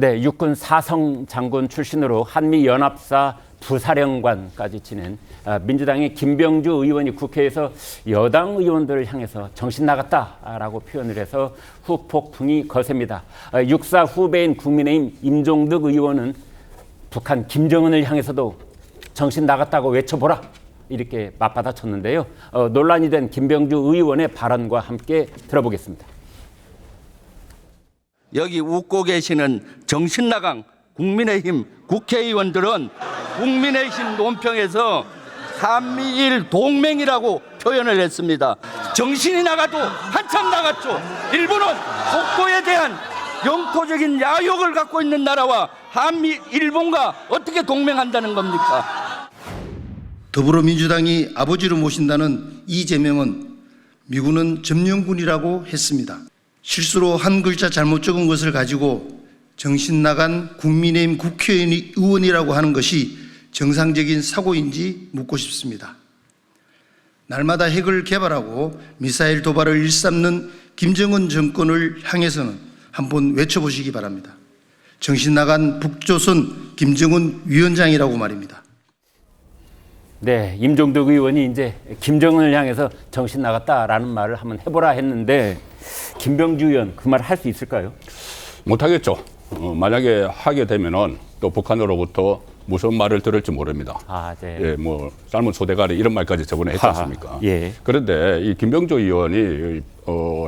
네, 육군 사성 장군 출신으로 한미연합사 부사령관까지 지낸 민주당의 김병주 의원이 국회에서 여당 의원들을 향해서 정신 나갔다라고 표현을 해서 후폭풍이 거셉니다. 육사 후배인 국민의힘 임종득 의원은 북한 김정은을 향해서도 정신 나갔다고 외쳐보라 이렇게 맞받아쳤는데요. 논란이 된 김병주 의원의 발언과 함께 들어보겠습니다. 여기 웃고 계시는 정신 나간 국민의힘 국회의원들은 국민의힘 논평에서 한미일 동맹이라고 표현을 했습니다. 정신이 나가도 한참 나갔죠. 일본은 독도에 대한 영토적인 야욕을 갖고 있는 나라와 일본과 어떻게 동맹한다는 겁니까? 더불어민주당이 아버지로 모신다는 이재명은 미군은 점령군이라고 했습니다. 실수로 한 글자 잘못 적은 것을 가지고 정신 나간 국민의힘 국회의원이라고 하는 것이 정상적인 사고인지 묻고 싶습니다. 날마다 핵을 개발하고 미사일 도발을 일삼는 김정은 정권을 향해서는 한번 외쳐보시기 바랍니다. 정신 나간 북조선 김정은 위원장이라고 말입니다. 네, 임종득 의원이 이제 김정은을 향해서 정신 나갔다라는 말을 한번 해보라 했는데 김병주 의원 그 말을 할 수 있을까요? 못하겠죠. 만약에 하게 되면은 또 북한으로부터 무슨 말을 들을지 모릅니다. 네. 예, 뭐 삶은 소대가리 이런 말까지 저번에 했지 않습니까? 예. 그런데 이 김병주 의원이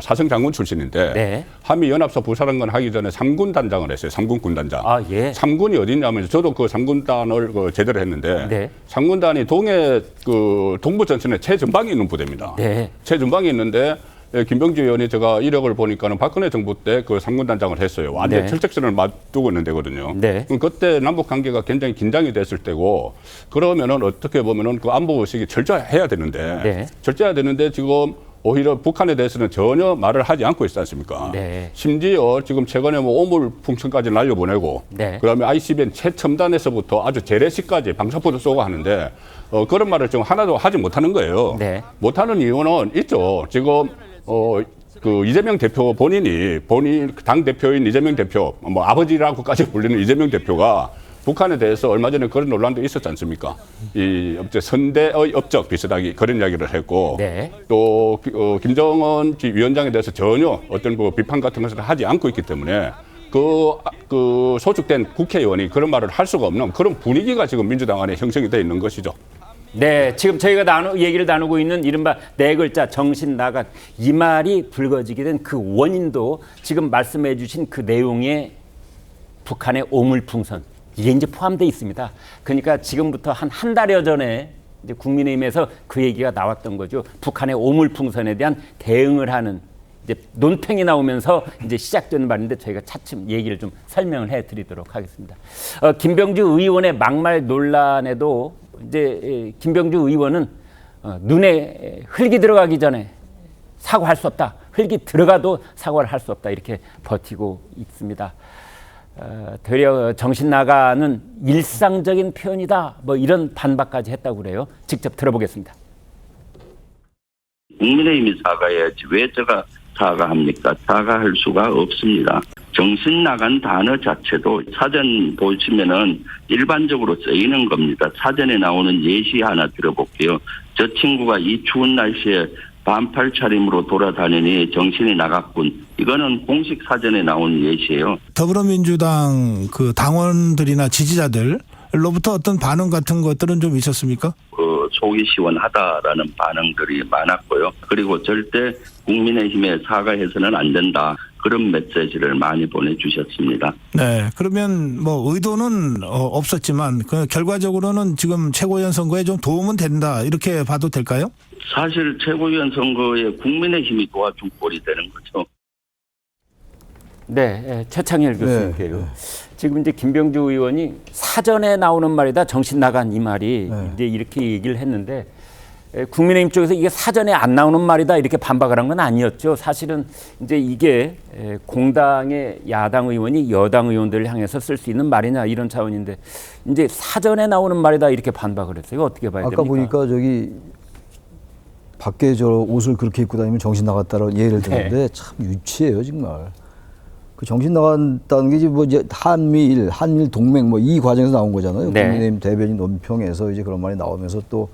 사성 장군 출신인데 네. 한미연합사 부사령관 하기 전에 3군 단장을 했어요. 3군 군단장. 예. 3군이 어디냐면 저도 그 3군단을 제대로 했는데 네. 3군단이 동해 동부전선에 최전방에 있는 부대입니다. 네. 최전방에 있는데 김병주 의원이 제가 이력을 보니까는 박근혜 정부 때 그 3군 단장을 했어요. 완전 네. 철책선을 맞두고 있는 데거든요. 네. 그때 남북 관계가 굉장히 긴장이 됐을 때고 그러면은 어떻게 보면은 그 안보 의식이 철저해야 되는데 네. 철저해야 되는데 지금 오히려 북한에 대해서는 전혀 말을 하지 않고 있지 않습니까? 네. 심지어 지금 최근에 뭐 오물풍선까지 날려보내고 네. 그다음에 ICBM 최첨단에서부터 아주 재래식까지 방사포도 쏘고 하는데 그런 말을 지금 하나도 하지 못하는 거예요. 네. 못하는 이유는 있죠. 지금 그 이재명 대표 본인 당 대표인 이재명 대표 뭐 아버지라고까지 불리는 이재명 대표가 북한에 대해서 얼마 전에 그런 논란도 있었지 않습니까? 이 선대의 업적 비슷하게 그런 이야기를 했고 네. 또 김정은 위원장에 대해서 전혀 어떤 그 비판 같은 것을 하지 않고 있기 때문에 그 소속된 국회의원이 그런 말을 할 수가 없는 그런 분위기가 지금 민주당 안에 형성이 되어 있는 것이죠. 네, 지금 저희가 얘기를 나누고 있는 이른바 네 글자 정신 나간 이 말이 불거지게 된 그 원인도 지금 말씀해 주신 그 내용에 북한의 오물풍선 이게 이제 포함되어 있습니다. 그러니까 지금부터 한 달여 전에 이제 국민의힘에서 그 얘기가 나왔던 거죠. 북한의 오물풍선에 대한 대응을 하는 이제 논평이 나오면서 이제 시작되는 말인데 저희가 차츰 얘기를 좀 설명을 해드리도록 하겠습니다. 김병주 의원의 막말 논란에도 이제 김병주 의원은 눈에 흙이 들어가기 전에 사과할 수 없다. 흙이 들어가도 사과를 할 수 없다. 이렇게 버티고 있습니다. 되려 정신 나가는 일상적인 표현이다. 뭐 이런 반박까지 했다고 그래요. 직접 들어보겠습니다. 국민의힘이 사과해야지 왜 제가 사과합니까? 사과할 수가 없습니다. 정신 나간 단어 자체도 사전 보시면은 일반적으로 쓰이는 겁니다. 사전에 나오는 예시 하나 들어볼게요. 저 친구가 이 추운 날씨에 반팔 차림으로 돌아다니니 정신이 나갔군. 이거는 공식 사전에 나온 예시예요. 더불어민주당 그 당원들이나 지지자들로부터 어떤 반응 같은 것들은 좀 있었습니까? 속이 시원하다라는 반응들이 많았고요. 그리고 절대 국민의힘에 사과해서는 안 된다. 그런 메시지를 많이 보내주셨습니다. 네, 그러면 뭐 의도는 없었지만 그 결과적으로는 지금 최고위원 선거에 좀 도움은 된다 이렇게 봐도 될까요? 사실 최고위원 선거에 국민의힘이 도와준 꼴이 되는 거죠. 네, 최창일 교수님께요. 지금 이제 김병주 의원이 사전에 나오는 말이다 정신 나간 이 말이 이제 이렇게 얘기를 했는데 국민의힘 쪽에서 이게 사전에 안 나오는 말이다 이렇게 반박을 한 건 아니었죠. 사실은 이제 이게 공당의 야당 의원이 여당 의원들을 향해서 쓸 수 있는 말이냐 이런 차원인데 이제 사전에 나오는 말이다 이렇게 반박을 했어요. 이거 어떻게 봐야 됩니까? 아까 보니까 저기 밖에 저 옷을 그렇게 입고 다니면 정신 나갔다라고 예를 들었는데 참 유치해요 정말. 그 정신 나간다는 게 이제 뭐 이제 한미일 동맹 뭐 이 과정에서 나온 거잖아요. 네. 국민의힘 대변인 논평에서 이제 그런 말이 나오면서 또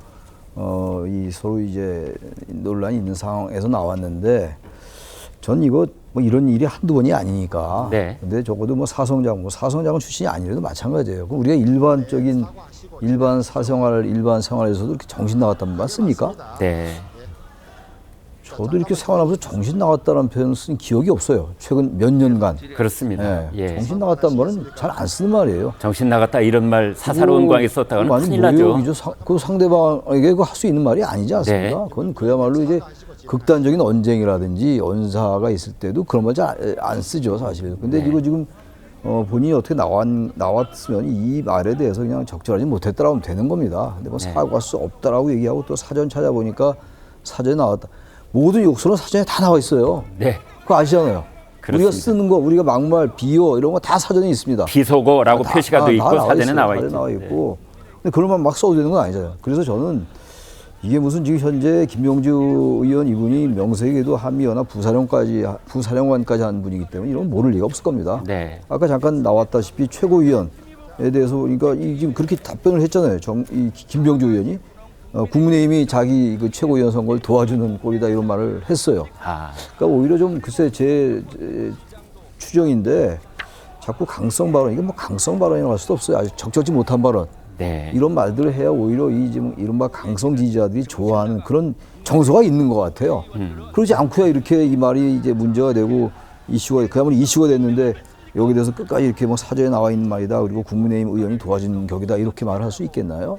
이 서로 이제 논란이 있는 상황에서 나왔는데 전 이거 뭐 이런 일이 한두 번이 아니니까. 네. 근데 적어도 뭐 사성장군 출신이 아니라도 마찬가지예요. 그럼 우리가 일반 사생활, 일반 생활에서도 이렇게 정신 나갔다는 말 씁니까? 네. 저도 이렇게 생활하면서 정신 나갔다는 표현 쓴 기억이 없어요. 최근 몇 년간. 그렇습니다. 예. 예. 정신 나갔다는 말은 잘 안 쓰는 말이에요. 정신 나갔다 이런 말 사사로운 광에 썼다가는 많이 큰일 나죠. 모욕이죠. 그 상대방에게 할 수 있는 말이 아니지 않습니까? 네. 그건 그야말로 이제 극단적인 언쟁이라든지 언사가 있을 때도 그런 말 잘 안 쓰죠, 사실. 근데 네. 이거 지금 본인이 어떻게 나왔으면 이 말에 대해서 그냥 적절하지 못했다라고 하면 되는 겁니다. 근데 뭐 네. 사과할 수 없다라고 얘기하고 또 사전 찾아보니까 사전에 나왔다. 모든 욕설은 사전에 다 나와 있어요. 네. 그거 아시잖아요. 그렇습니다. 우리가 쓰는 거, 우리가 막말, 비호 이런 거 다 사전에 있습니다. 비속어라고 다- 표시가 다 돼 있고 나와 사전에 있어요. 나와 사전에 있죠. 나와 있고. 근데 그런 말 막 써도 되는 건 아니잖아요. 그래서 저는 이게 무슨 지금 현재 김병주 의원 이분이 명색에도 한미연합 부사령관까지 한 분이기 때문에 이런 건 모를 리가 없을 겁니다. 네. 아까 잠깐 나왔다시피 최고위원에 대해서 그러니까 지금 그렇게 답변을 했잖아요. 이 김병주 의원이 국민의힘이 자기 그 최고위원 선거를 도와주는 꼴이다 이런 말을 했어요. 아, 그러니까 오히려 좀 글쎄 제 추정인데 자꾸 강성 발언, 이게 뭐 강성 발언이라고 할 수도 없어요. 아주 적절치 못한 발언. 네. 이런 말들을 해야 오히려 지금 이른바 강성 지지자들이 좋아하는 그런 정서가 있는 것 같아요. 그러지 않고야 이렇게 이 말이 이제 문제가 되고 그야말로 이슈가 됐는데 여기에 대해서 끝까지 이렇게 뭐 사전에 나와 있는 말이다. 그리고 국민의힘 의원이 도와준 격이다. 이렇게 말을 할 수 있겠나요?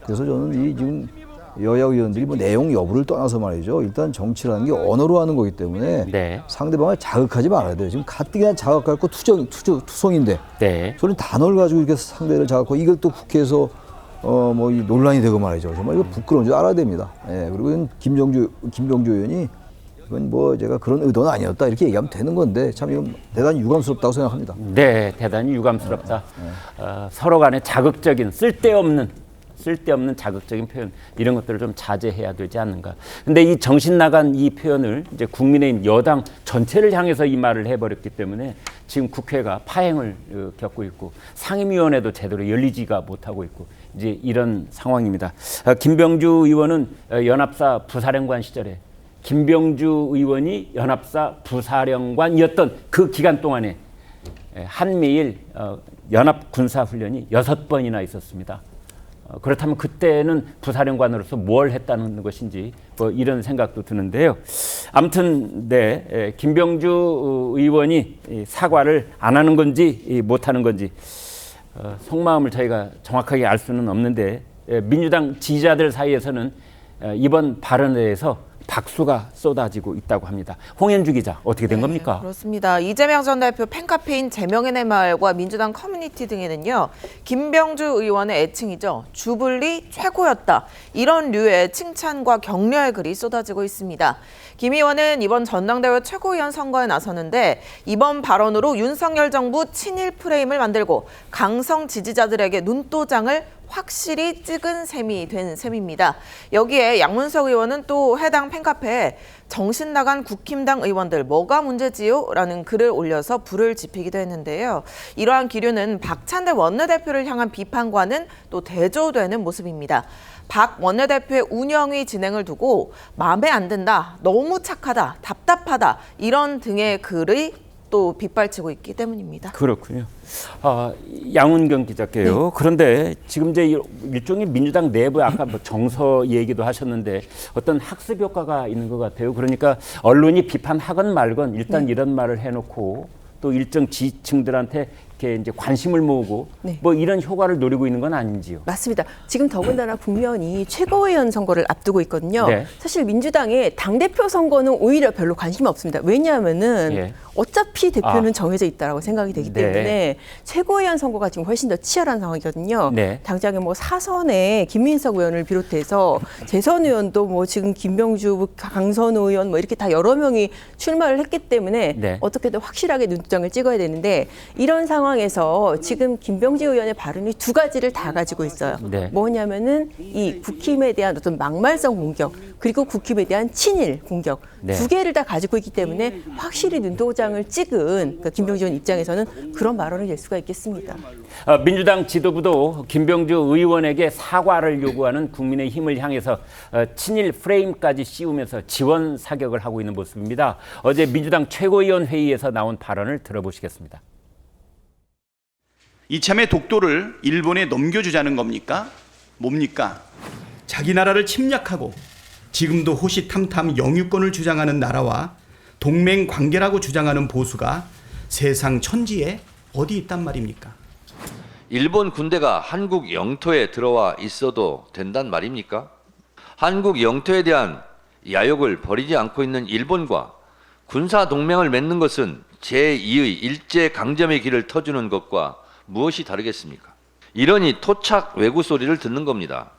그래서 저는 이 지금 여야 의원들이 뭐 내용 여부를 떠나서 말이죠. 일단 정치라는 게 언어로 하는 거기 때문에 네. 상대방을 자극하지 말아야 돼요. 지금 가뜩이나 자극할 거 투성인데 네. 저는 단어를 가지고 이렇게 상대를 자극하고 이걸 또 국회에서 뭐 이 논란이 되고 말이죠. 정말 이거 부끄러운 줄 알아야 됩니다. 예, 그리고 이건 김병주 의원이 이건 뭐 제가 그런 의도는 아니었다 이렇게 얘기하면 되는 건데 참 이건 대단히 유감스럽다고 생각합니다. 네, 대단히 유감스럽다. 서로 간에 자극적인 쓸데없는 자극적인 표현 이런 것들을 좀 자제해야 되지 않는가. 근데 이 정신 나간 이 표현을 이제 국민의힘 여당 전체를 향해서 이 말을 해버렸기 때문에 지금 국회가 파행을 겪고 있고 상임위원회도 제대로 열리지가 못하고 있고 이제 이런 상황입니다. 김병주 의원은 연합사 부사령관 시절에 김병주 의원이 연합사 부사령관이었던 그 기간 동안에 한미일 연합 군사훈련이 6번이나 있었습니다. 그렇다면 그때는 부사령관으로서 뭘 했다는 것인지 뭐 이런 생각도 드는데요. 아무튼 네, 김병주 의원이 사과를 안 하는 건지 못 하는 건지 속마음을 저희가 정확하게 알 수는 없는데 민주당 지지자들 사이에서는 이번 발언에 대해서 박수가 쏟아지고 있다고 합니다. 홍현주 기자, 어떻게 된 겁니까? 그렇습니다. 이재명 전 대표 팬카페인 재명인의 마을과 민주당 커뮤니티 등에는요. 김병주 의원의 애칭이죠. 주불리 최고였다. 이런 류의 칭찬과 격려의 글이 쏟아지고 있습니다. 김 의원은 이번 전당대회 최고위원 선거에 나서는데 이번 발언으로 윤석열 정부 친일 프레임을 만들고 강성 지지자들에게 눈도장을 확실히 찍은 셈이 된 셈입니다. 여기에 양문석 의원은 또 해당 팬카페에 정신 나간 국힘당 의원들 뭐가 문제지요? 라는 글을 올려서 불을 지피기도 했는데요. 이러한 기류는 박찬대 원내대표를 향한 비판과는 또 대조되는 모습입니다. 박 원내대표의 운영위 진행을 두고 마음에 안 든다, 너무 착하다, 답답하다 이런 등의 글이 또 빗발치고 있기 때문입니다. 그렇군요. 양훈경 기자께요. 네. 그런데 지금 이제 일종의 민주당 내부에 아까 뭐 정서 얘기도 하셨는데 어떤 학습 효과가 있는 것 같아요. 그러니까 언론이 비판하건 말건 일단 이런 말을 해놓고 또 일정 지층들한테 이렇게 이제 관심을 모으고 네. 뭐 이런 효과를 노리고 있는 건 아닌지요. 맞습니다. 지금 더군다나 국면이 최고위원 선거를 앞두고 있거든요. 네. 사실 민주당의 당대표 선거는 오히려 별로 관심이 없습니다. 왜냐하면은 예. 어차피 대표는 정해져 있다라고 생각이 되기 네. 때문에 최고위원 선거가 지금 훨씬 더 치열한 상황이거든요. 네. 당장에 뭐 사선에 김민석 의원을 비롯해서 재선 의원도 뭐 지금 김병주, 강선우 의원 뭐 이렇게 다 여러 명이 출마를 했기 때문에 네. 어떻게든 확실하게 눈도장을 찍어야 되는데 이런 상황 상황에서 지금 김병지 의원의 발언이 두 가지를 다 가지고 있어요. 네. 뭐냐면은 이 국힘에 대한 어떤 막말성 공격, 그리고 국힘에 대한 친일 공격 네. 두 개를 다 가지고 있기 때문에 확실히 눈도장을 찍은 그러니까 김병지 의원 입장에서는 그런 발언을 낼 수가 있겠습니다. 민주당 지도부도 김병주 의원에게 사과를 요구하는 국민의힘을 향해서 친일 프레임까지 씌우면서 지원 사격을 하고 있는 모습입니다. 어제 민주당 최고위원 회의에서 나온 발언을 들어보시겠습니다. 이참에 독도를 일본에 넘겨주자는 겁니까? 뭡니까? 자기 나라를 침략하고 지금도 호시탐탐 영유권을 주장하는 나라와 동맹 관계라고 주장하는 보수가 세상 천지에 어디 있단 말입니까? 일본 군대가 한국 영토에 들어와 있어도 된단 말입니까? 한국 영토에 대한 야욕을 버리지 않고 있는 일본과 군사 동맹을 맺는 것은 제2의 일제강점의 길을 터주는 것과 무엇이 다르겠습니까? 이러니 토착 외구 소리를 듣는 겁니다.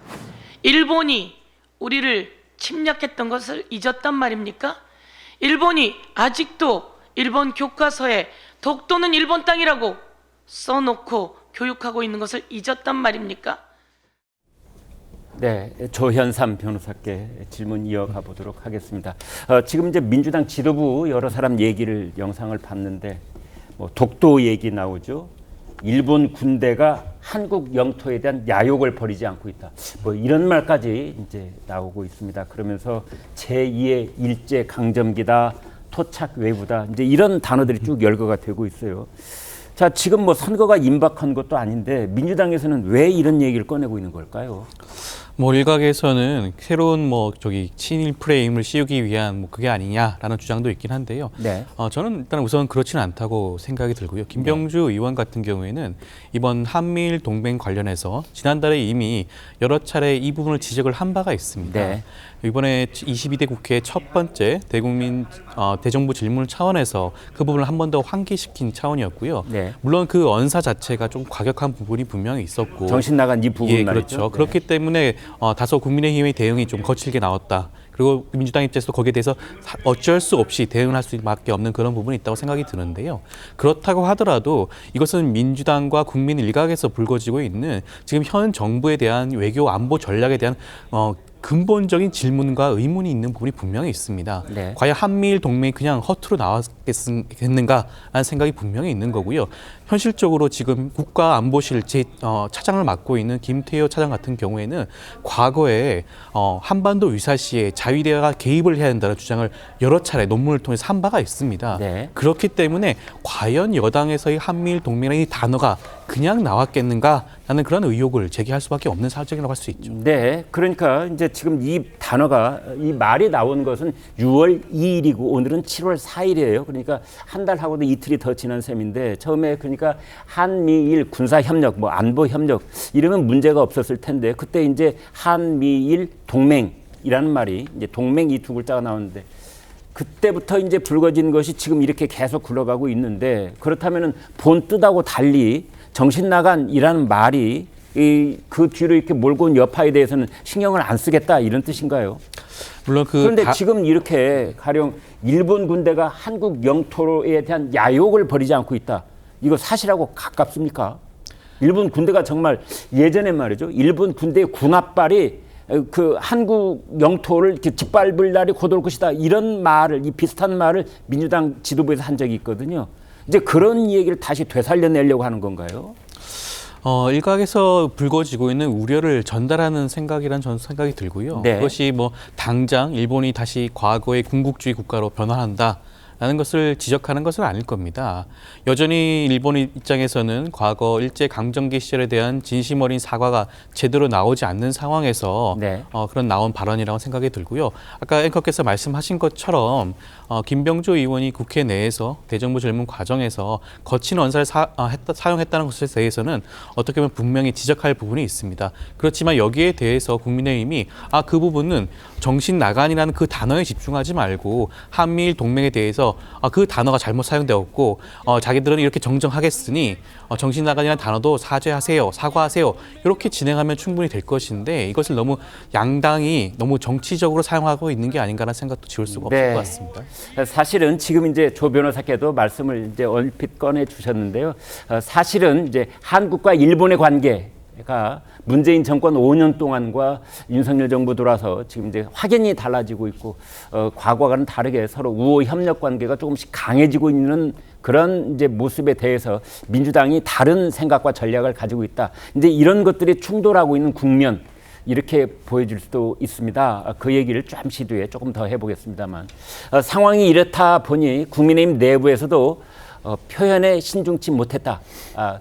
일본이 우리를 침략했던 것을 잊었단 말입니까? 일본이 아직도 일본 교과서에 독도는 일본 땅이라고 써놓고 교육하고 있는 것을 잊었단 말입니까? 네, 조현삼 변호사께 질문 이어가 보도록 하겠습니다. 지금 이제 민주당 지도부 여러 사람 얘기를 영상을 봤는데 뭐 독도 얘기 나오죠. 일본 군대가 한국 영토에 대한 야욕을 버리지 않고 있다. 뭐 이런 말까지 이제 나오고 있습니다. 그러면서 제2의 일제 강점기다, 토착 외부다. 이제 이런 단어들이 쭉 열거가 되고 있어요. 자, 지금 뭐 선거가 임박한 것도 아닌데 민주당에서는 왜 이런 얘기를 꺼내고 있는 걸까요? 뭐 일각에서는 새로운 친일 프레임을 씌우기 위한 그게 아니냐라는 주장도 있긴 한데요. 네. 저는 일단 우선 그렇지는 않다고 생각이 들고요. 김병주 의원 같은 경우에는 이번 한미일 동맹 관련해서 지난달에 이미 여러 차례 이 부분을 지적을 한 바가 있습니다. 네. 이번에 22대 국회 첫 번째 대국민 대정부 질문 차원에서 그 부분을 한 번 더 환기시킨 차원이었고요. 네. 물론 그 언사 자체가 좀 과격한 부분이 분명히 있었고 정신 나간 이 부분 말이죠. 그렇죠. 네. 그렇기 때문에 다소 국민의힘의 대응이 좀 거칠게 나왔다. 그리고 민주당 입장에서도 거기에 대해서 어쩔 수 없이 대응을 할 수밖에 없는 그런 부분이 있다고 생각이 드는데요. 그렇다고 하더라도 이것은 민주당과 국민 일각에서 불거지고 있는 지금 현 정부에 대한 외교 안보 전략에 대한 근본적인 질문과 의문이 있는 부분이 분명히 있습니다. 네. 과연 한미일 동맹이 그냥 허투루 나왔겠는가라는 생각이 분명히 있는 거고요. 현실적으로 지금 국가안보실 차장을 맡고 있는 김태효 차장 같은 경우에는 과거에 한반도 유사시에 자위대가 개입을 해야 한다는 주장을 여러 차례 논문을 통해서 한 바가 있습니다. 네. 그렇기 때문에 과연 여당에서의 한미일 동맹이라는 이 단어가 그냥 나왔겠는가라는 그런 의혹을 제기할 수밖에 없는 사정이라고 할 수 있죠. 네, 그러니까 이제 지금 이 단어가 이 말이 나온 것은 6월 2일이고 오늘은 7월 4일이에요. 그러니까 한 달하고도 이틀이 더 지난 셈인데 처음에 그러니까 한미일 군사 협력, 뭐 안보 협력 이러면 문제가 없었을 텐데 그때 이제 한미일 동맹이라는 말이 이제 동맹 이 두 글자가 나오는데 그때부터 이제 불거진 것이 지금 이렇게 계속 굴러가고 있는데 그렇다면은 본 뜻하고 달리 정신 나간이라는 말이 그 뒤로 이렇게 몰고 온 여파에 대해서는 신경을 안 쓰겠다 이런 뜻인가요? 물론 그런데 지금 이렇게 가령 일본 군대가 한국 영토에 대한 야욕을 버리지 않고 있다. 이거 사실하고 가깝습니까? 일본 군대가 정말 예전에 말이죠. 일본 군대의 군합발이 그 한국 영토를 이렇게 짓밟을 날이 곧 올 것이다. 이런 말을, 이 비슷한 말을 민주당 지도부에서 한 적이 있거든요. 이제 그런 얘기를 다시 되살려내려고 하는 건가요? 일각에서 불거지고 있는 우려를 전달하는 생각이란 저는 생각이 들고요. 네. 그것이 당장 일본이 다시 과거의 군국주의 국가로 변화한다. 라는 것을 지적하는 것은 아닐 겁니다. 여전히 일본 입장에서는 과거 일제강점기 시절에 대한 진심 어린 사과가 제대로 나오지 않는 상황에서 네. 그런 나온 발언이라고 생각이 들고요. 아까 앵커께서 말씀하신 것처럼 김병주 의원이 국회 내에서 대정부 질문 과정에서 거친 언사를 사용했다는 것에 대해서는 어떻게 보면 분명히 지적할 부분이 있습니다. 그렇지만 여기에 대해서 국민의힘이 그 부분은 정신 나간이라는 그 단어에 집중하지 말고 한미일 동맹에 대해서 그 단어가 잘못 사용되었고 자기들은 이렇게 정정하겠으니 정신 나간이라는 단어도 사죄하세요, 사과하세요 이렇게 진행하면 충분히 될 것인데 이것을 너무 양당이 너무 정치적으로 사용하고 있는 게 아닌가라는 생각도 지울 수가 없을 것 같습니다. 사실은 지금 이제 조 변호사께도 말씀을 이제 얼핏 꺼내 주셨는데요. 사실은 이제 한국과 일본의 관계가 문재인 정권 5년 동안과 윤석열 정부 들어와서 지금 이제 확연히 달라지고 있고 과거와는 다르게 서로 우호 협력 관계가 조금씩 강해지고 있는 그런 이제 모습에 대해서 민주당이 다른 생각과 전략을 가지고 있다. 이제 이런 것들이 충돌하고 있는 국면 이렇게 보여질 수도 있습니다. 그 얘기를 잠시 뒤에 조금 더 해보겠습니다만 상황이 이렇다 보니 국민의힘 내부에서도 표현에 신중치 못했다.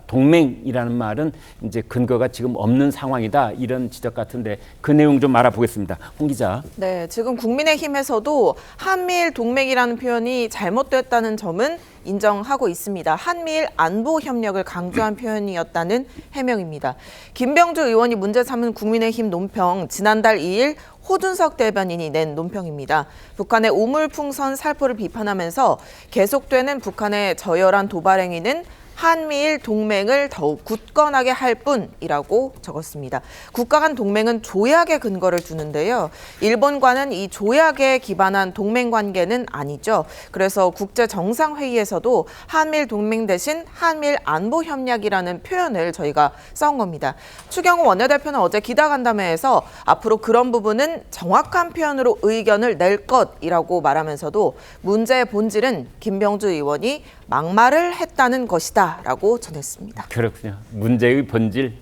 동맹이라는 말은 이제 근거가 지금 없는 상황이다. 이런 지적 같은데 그 내용 좀 알아보겠습니다. 홍 기자. 네, 지금 국민의힘에서도 한미일 동맹이라는 표현이 잘못됐다는 점은 인정하고 있습니다. 한미일 안보 협력을 강조한 표현이었다는 해명입니다. 김병주 의원이 문제 삼은 국민의힘 논평 지난달 2일 호준석 대변인이 낸 논평입니다. 북한의 우물풍선 살포를 비판하면서 계속되는 북한의 저열한 도발 행위는 한미일 동맹을 더욱 굳건하게 할 뿐이라고 적었습니다. 국가 간 동맹은 조약에 근거를 두는데요. 일본과는 이 조약에 기반한 동맹 관계는 아니죠. 그래서 국제정상회의에서도 한미일 동맹 대신 한미일 안보협력이라는 표현을 저희가 써온 겁니다. 추경호 원내대표는 어제 기자간담회에서 앞으로 그런 부분은 정확한 표현으로 의견을 낼 것이라고 말하면서도 문제의 본질은 김병주 의원이 막말을 했다는 것이다 라고 전했습니다. 그렇군요. 문제의 본질.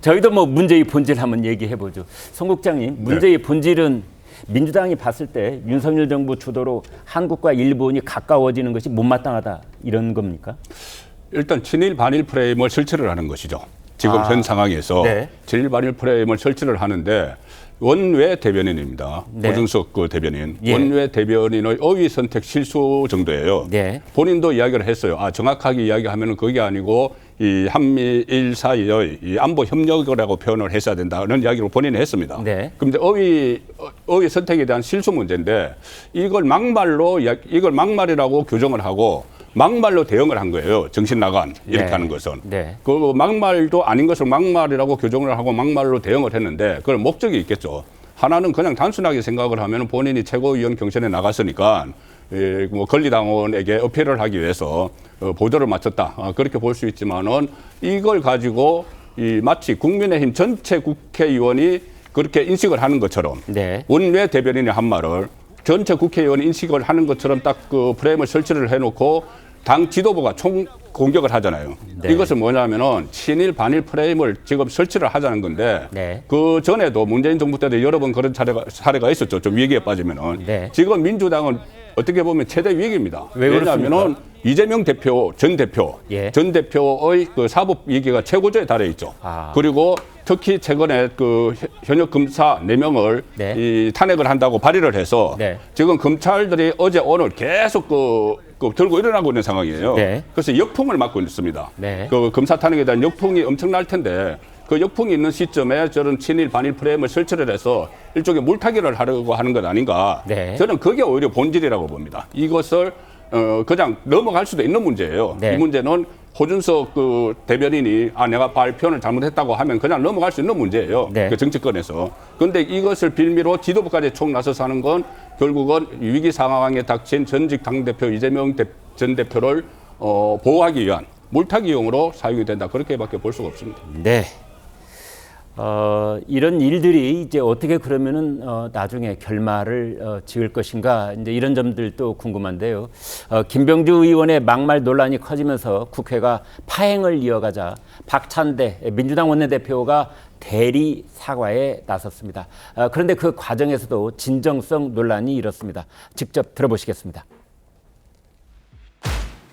저희도 뭐 문제의 본질 한번 얘기해보죠. 송 국장님, 문제의 본질은 민주당이 봤을 때 윤석열 정부 주도로 한국과 일본이 가까워지는 것이 못마땅하다 이런 겁니까? 일단 친일 반일 프레임을 설치를 하는 것이죠. 지금 현 상황에서 친일 반일 프레임을 설치를 하는데 원외 대변인입니다. 호준석 그 대변인. 원외 대변인의 어휘 선택 실수 정도예요. 본인도 이야기를 했어요. 정확하게 이야기하면 그게 아니고 이 한미일 사이의 이 안보 협력이라고 표현을 했어야 된다는 이야기를 본인이 했습니다. 그런데 어휘 선택에 대한 실수 문제인데 이걸 막말이라고 규정을 하고 막말로 대응을 한 거예요. 정신 나간 이렇게 하는 것은. 그 막말도 아닌 것을 막말이라고 규정을 하고 막말로 대응을 했는데 그걸 목적이 있겠죠. 하나는 그냥 단순하게 생각을 하면 본인이 최고위원 경선에 나갔으니까 뭐 권리당원에게 어필을 하기 위해서 보조를 맞췄다. 그렇게 볼 수 있지만은 이걸 가지고 마치 국민의힘 전체 국회의원이 그렇게 인식을 하는 것처럼 원외 대변인이 한 말을 전체 국회의원이 인식을 하는 것처럼 딱 그 프레임을 설치를 해놓고 당 지도부가 총 공격을 하잖아요. 이것은 뭐냐면은 친일 반일 프레임을 지금 설치를 하자는 건데 그 전에도 문재인 정부 때도 여러 번 그런 사례가 있었죠. 좀 위기에 빠지면은 지금 민주당은 어떻게 보면 최대 위기입니다. 왜냐하면은 이재명 대표 전 대표의 그 사법 위기가 최고조에 달해 있죠. 그리고 특히 최근에 그 현역 검사 4명을 이 탄핵을 한다고 발의를 해서 지금 검찰들이 어제 오늘 계속 들고 일어나고 있는 상황이에요. 그래서 역풍을 맞고 있습니다. 그 검사 탄핵에 대한 역풍이 엄청날 텐데 그 역풍이 있는 시점에 저런 친일 반일 프레임을 설치를 해서 일종의 물타기를 하려고 하는 것 아닌가. 저는 그게 오히려 본질이라고 봅니다. 이것을 그냥 넘어갈 수도 있는 문제예요. 이 문제는 호준석 그 대변인이 내가 발표를 잘못했다고 하면 그냥 넘어갈 수 있는 문제예요. 그 정치권에서. 그런데 이것을 빌미로 지도부까지 총 나서서 하는 건 결국은 위기 상황에 닥친 전직 당대표 이재명 전 대표를 보호하기 위한 물타기용으로 사용이 된다. 그렇게밖에 볼 수가 없습니다. 이런 일들이 이제 어떻게 그러면은 나중에 결말을 지을 것인가 이제 이런 점들도 궁금한데요. 김병주 의원의 막말 논란이 커지면서 국회가 파행을 이어가자 박찬대 민주당 원내대표가 대리 사과에 나섰습니다. 그런데 그 과정에서도 진정성 논란이 일었습니다. 직접 들어보시겠습니다.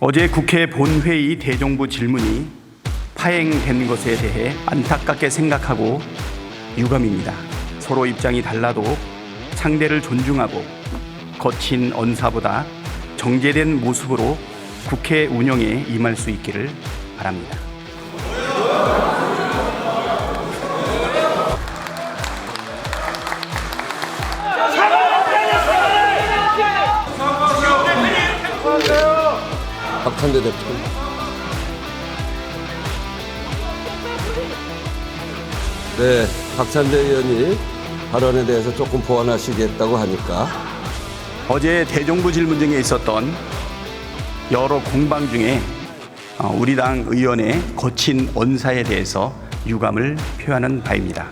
어제 국회 본회의 대정부 질문이 파행된 것에 대해 안타깝게 생각하고 유감입니다. 서로 입장이 달라도 상대를 존중하고 거친 언사보다 정제된 모습으로 국회 운영에 임할 수 있기를 바랍니다. 박찬대 대표. 네, 박찬대 의원이 발언에 대해서 조금 보완하시겠다고 하니까. 어제 대정부 질문 중에 있었던 여러 공방 중에 우리 당 의원의 거친 언사에 대해서 유감을 표하는 바입니다.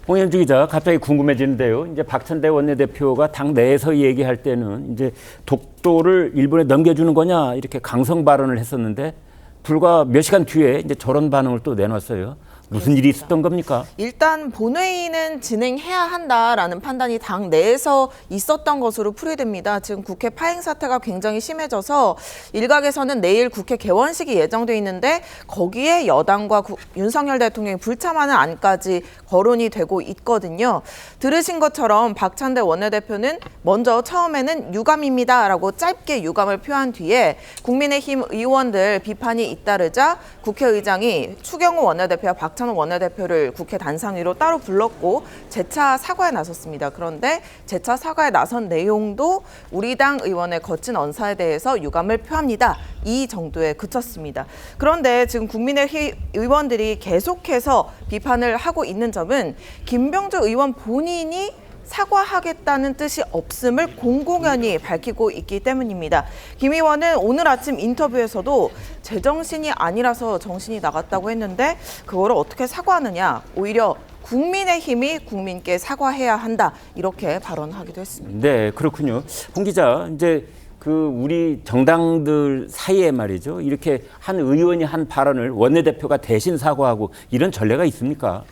홍현주 기자, 갑자기 궁금해지는데요. 이제 박찬대 원내대표가 당 내에서 얘기할 때는 이제 독도를 일본에 넘겨주는 거냐 이렇게 강성 발언을 했었는데 불과 몇 시간 뒤에 이제 저런 반응을 또 내놨어요. 무슨 일이 있었던 겁니까? 일단 본회의는 진행해야 한다라는 판단이 당 내에서 있었던 것으로 풀이됩니다. 지금 국회 파행 사태가 굉장히 심해져서 일각에서는 내일 국회 개원식이 예정돼 있는데 거기에 여당과 윤석열 대통령이 불참하는 안까지 거론이 되고 있거든요. 들으신 것처럼 박찬대 원내대표는 먼저 처음에는 유감입니다라고 짧게 유감을 표한 뒤에 국민의힘 의원들 비판이 잇따르자 국회의장이 추경호 원내대표와 박찬호 원내대표를 국회 단상위로 따로 불렀고 재차 사과에 나섰습니다. 그런데 재차 사과에 나선 내용도 우리 당 의원의 거친 언사에 대해서 유감을 표합니다. 이 정도에 그쳤습니다. 그런데 지금 국민의힘 의원들이 계속해서 비판을 하고 있는 점은 김병주 의원 본인이 사과하겠다는 뜻이 없음을 공공연히 밝히고 있기 때문입니다. 김 의원은 오늘 아침 인터뷰에서도 제정신이 아니라서 정신이 나갔다고 했는데 그거를 어떻게 사과하느냐. 오히려 국민의힘이 국민께 사과해야 한다. 이렇게 발언하기도 했습니다. 네, 그렇군요. 홍 기자, 이제 우리 정당들 사이에 말이죠. 이렇게 한 의원이 한 발언을 원내대표가 대신 사과하고 이런 전례가 있습니까?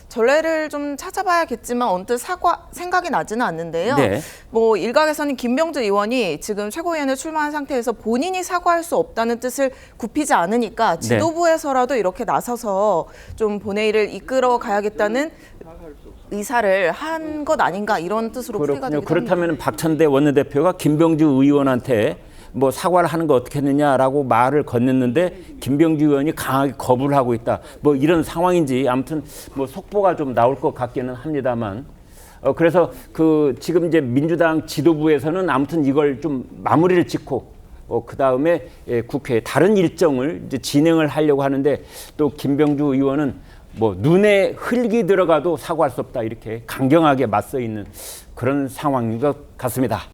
전례를 좀 찾아봐야겠지만 언뜻 사과 생각이 나지는 않는데요. 네. 뭐 일각에서는 김병주 의원이 지금 최고위원회 출마한 상태에서 본인이 사과할 수 없다는 뜻을 굽히지 않으니까 지도부에서라도 이렇게 나서서 좀 본회의를 이끌어 가야겠다는 의사를 한 것 아닌가 이런 뜻으로 풀이가 되기도 합니다. 그렇다면 박찬대 원내대표가 김병주 의원한테 뭐 사과를 하는 거 어떻게 했느냐라고 말을 건넸는데 김병주 의원이 강하게 거부를 하고 있다. 뭐 이런 상황인지 아무튼 뭐 속보가 좀 나올 것 같기는 합니다만 그래서 지금 이제 민주당 지도부에서는 아무튼 이걸 좀 마무리를 짓고 그 다음에 국회에 다른 일정을 이제 진행을 하려고 하는데 또 김병주 의원은 뭐 눈에 흙이 들어가도 사과할 수 없다 이렇게 강경하게 맞서 있는 그런 상황인 것 같습니다.